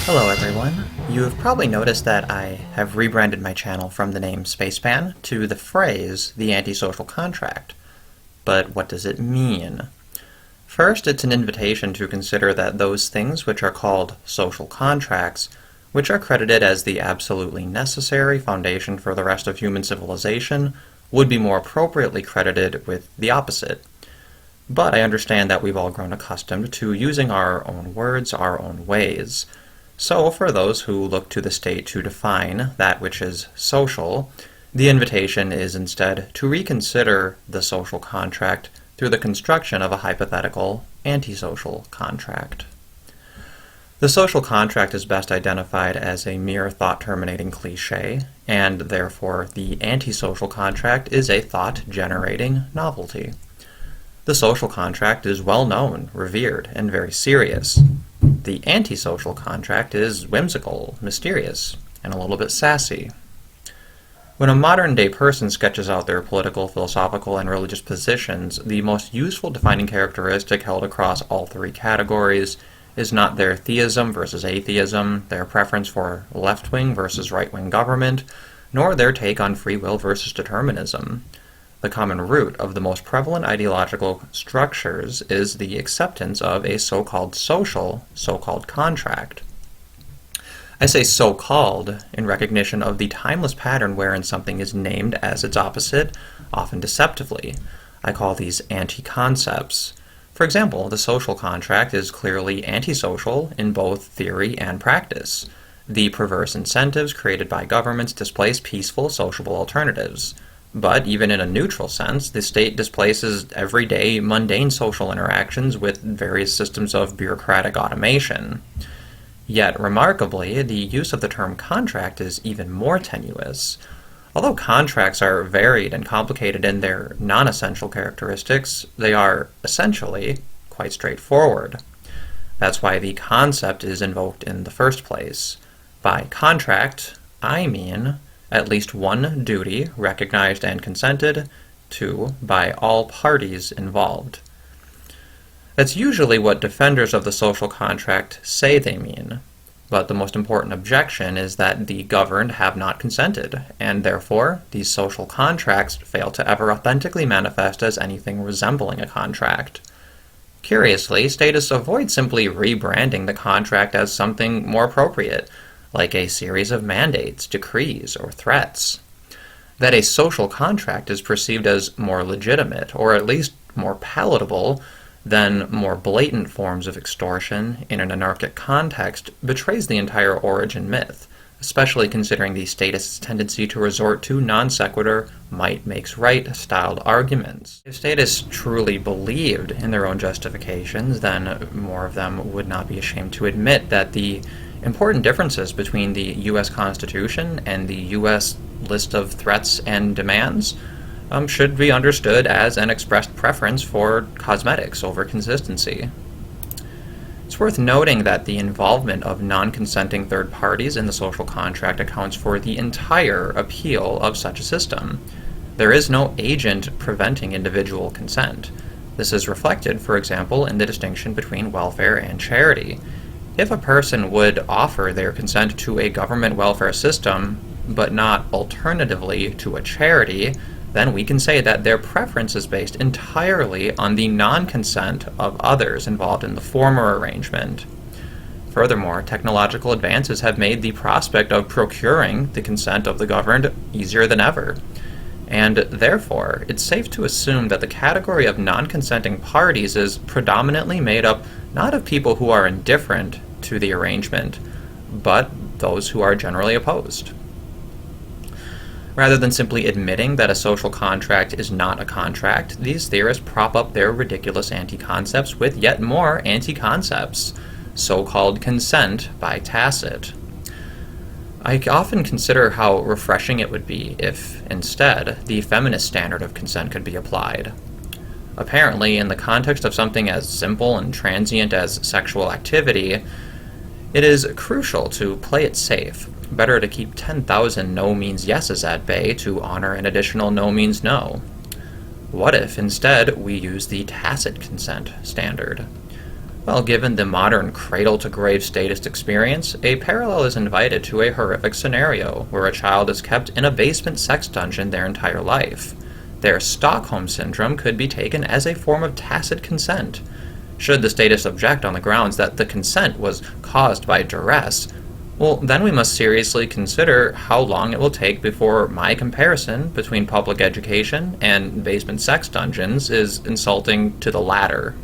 Hello everyone. You have probably noticed that I have rebranded my channel from the name Spacepan to the phrase the Antisocial Contract. But what does it mean? First, it's an invitation to consider that those things which are called social contracts, which are credited as the absolutely necessary foundation for the rest of human civilization, would be more appropriately credited with the opposite. But I understand that we've all grown accustomed to using our own words our own ways. So, for those who look to the state to define that which is social, the invitation is instead to reconsider the social contract through the construction of a hypothetical antisocial contract. The social contract is best identified as a mere thought-terminating cliché, and therefore the antisocial contract is a thought-generating novelty. The social contract is well known, revered, and very serious. The antisocial contract is whimsical, mysterious, and a little bit sassy. When a modern-day person sketches out their political, philosophical, and religious positions, the most useful defining characteristic held across all three categories is not their theism versus atheism, their preference for left-wing versus right-wing government, nor their take on free will versus determinism. The common root of the most prevalent ideological structures is the acceptance of a so-called social, so-called contract. I say so-called in recognition of the timeless pattern wherein something is named as its opposite, often deceptively. I call these anti-concepts. For example, the social contract is clearly antisocial in both theory and practice. The perverse incentives created by governments displace peaceful, sociable alternatives. But even in a neutral sense, the state displaces everyday, mundane social interactions with various systems of bureaucratic automation. Yet, remarkably, the use of the term contract is even more tenuous. Although contracts are varied and complicated in their non-essential characteristics, they are essentially quite straightforward. That's why the concept is invoked in the first place. By contract, I mean at least one duty recognized and consented to by all parties involved. That's usually what defenders of the social contract say they mean, but the most important objection is that the governed have not consented, and therefore these social contracts fail to ever authentically manifest as anything resembling a contract. Curiously, statists avoid simply rebranding the contract as something more appropriate, like a series of mandates, decrees, or threats. That a social contract is perceived as more legitimate, or at least more palatable, than more blatant forms of extortion in an anarchic context betrays the entire origin myth, especially considering the statists' tendency to resort to non sequitur, might makes right styled arguments. If statists truly believed in their own justifications, then more of them would not be ashamed to admit that the important differences between the U.S. Constitution and the U.S. list of threats and demands should be understood as an expressed preference for cosmetics over consistency. It's worth noting that the involvement of non-consenting third parties in the social contract accounts for the entire appeal of such a system. There is no agent preventing individual consent. This is reflected, for example, in the distinction between welfare and charity. If a person would offer their consent to a government welfare system, but not alternatively to a charity, then we can say that their preference is based entirely on the non-consent of others involved in the former arrangement. Furthermore, technological advances have made the prospect of procuring the consent of the governed easier than ever. And therefore, it's safe to assume that the category of non-consenting parties is predominantly made up not of people who are indifferent to the arrangement, but those who are generally opposed. Rather than simply admitting that a social contract is not a contract, these theorists prop up their ridiculous anti-concepts with yet more anti-concepts, so-called consent by tacit. I often consider how refreshing it would be if, instead, the feminist standard of consent could be applied. Apparently, in the context of something as simple and transient as sexual activity, it is crucial to play it safe. Better to keep 10,000 no means yeses at bay to honor an additional no means no. What if, instead, we use the tacit consent standard? Well, given the modern cradle-to-grave statist experience, a parallel is invited to a horrific scenario where a child is kept in a basement sex dungeon their entire life. Their Stockholm Syndrome could be taken as a form of tacit consent. Should the statist object on the grounds that the consent was caused by duress, well, then we must seriously consider how long it will take before my comparison between public education and basement sex dungeons is insulting to the latter.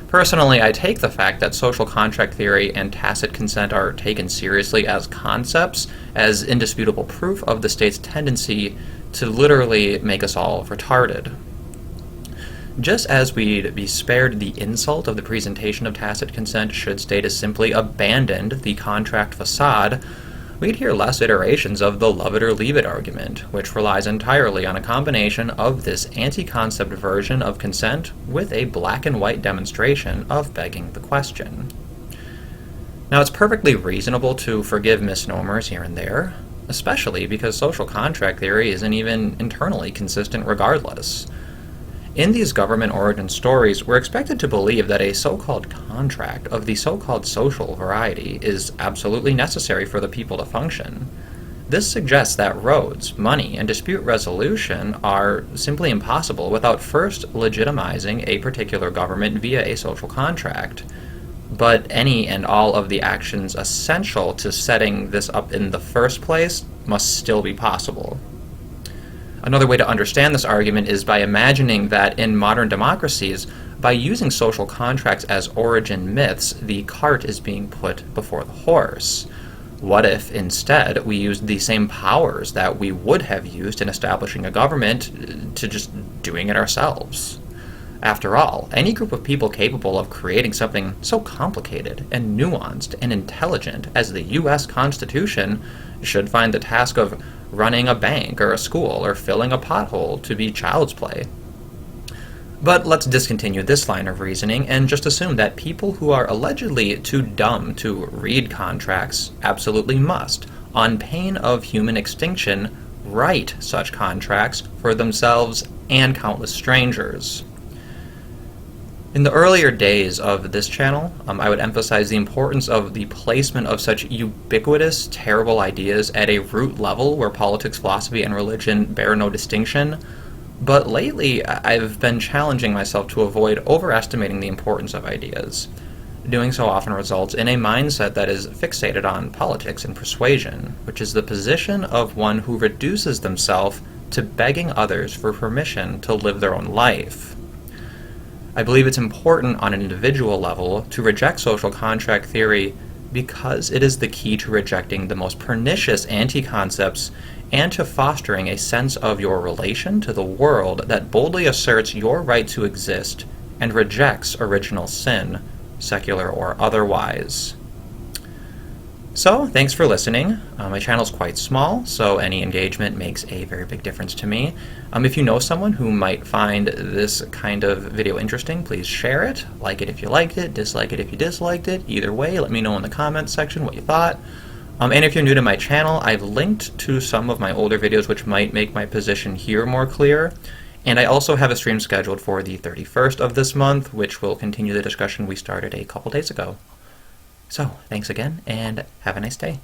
Personally, I take the fact that social contract theory and tacit consent are taken seriously as concepts as indisputable proof of the state's tendency to literally make us all retarded. Just as we'd be spared the insult of the presentation of tacit consent should statists simply abandoned the contract facade, we'd hear less iterations of the love it or leave it argument, which relies entirely on a combination of this anti-concept version of consent with a black and white demonstration of begging the question. Now, it's perfectly reasonable to forgive misnomers here and there, especially because social contract theory isn't even internally consistent regardless. In these government origin stories, we're expected to believe that a so-called contract of the so-called social variety is absolutely necessary for the people to function. This suggests that roads, money, and dispute resolution are simply impossible without first legitimizing a particular government via a social contract. But any and all of the actions essential to setting this up in the first place must still be possible. Another way to understand this argument is by imagining that in modern democracies, by using social contracts as origin myths, the cart is being put before the horse. What if, instead, we used the same powers that we would have used in establishing a government to just doing it ourselves? After all, any group of people capable of creating something so complicated and nuanced and intelligent as the U.S. Constitution should find the task of running a bank or a school or filling a pothole to be child's play. But let's discontinue this line of reasoning and just assume that people who are allegedly too dumb to read contracts absolutely must, on pain of human extinction, write such contracts for themselves and countless strangers. In the earlier days of this channel, I would emphasize the importance of the placement of such ubiquitous, terrible ideas at a root level where politics, philosophy, and religion bear no distinction. But lately, I've been challenging myself to avoid overestimating the importance of ideas. Doing so often results in a mindset that is fixated on politics and persuasion, which is the position of one who reduces themselves to begging others for permission to live their own life. I believe it's important on an individual level to reject social contract theory because it is the key to rejecting the most pernicious anti-concepts and to fostering a sense of your relation to the world that boldly asserts your right to exist and rejects original sin, secular or otherwise. So, thanks for listening. My channel's quite small, so any engagement makes a very big difference to me. If you know someone who might find this kind of video interesting, please share it. Like it if you liked it, dislike it if you disliked it. Either way, let me know in the comments section what you thought. And if you're new to my channel, I've linked to some of my older videos which might make my position here more clear. And I also have a stream scheduled for the 31st of this month, which will continue the discussion we started a couple days ago. So, thanks again, and have a nice day.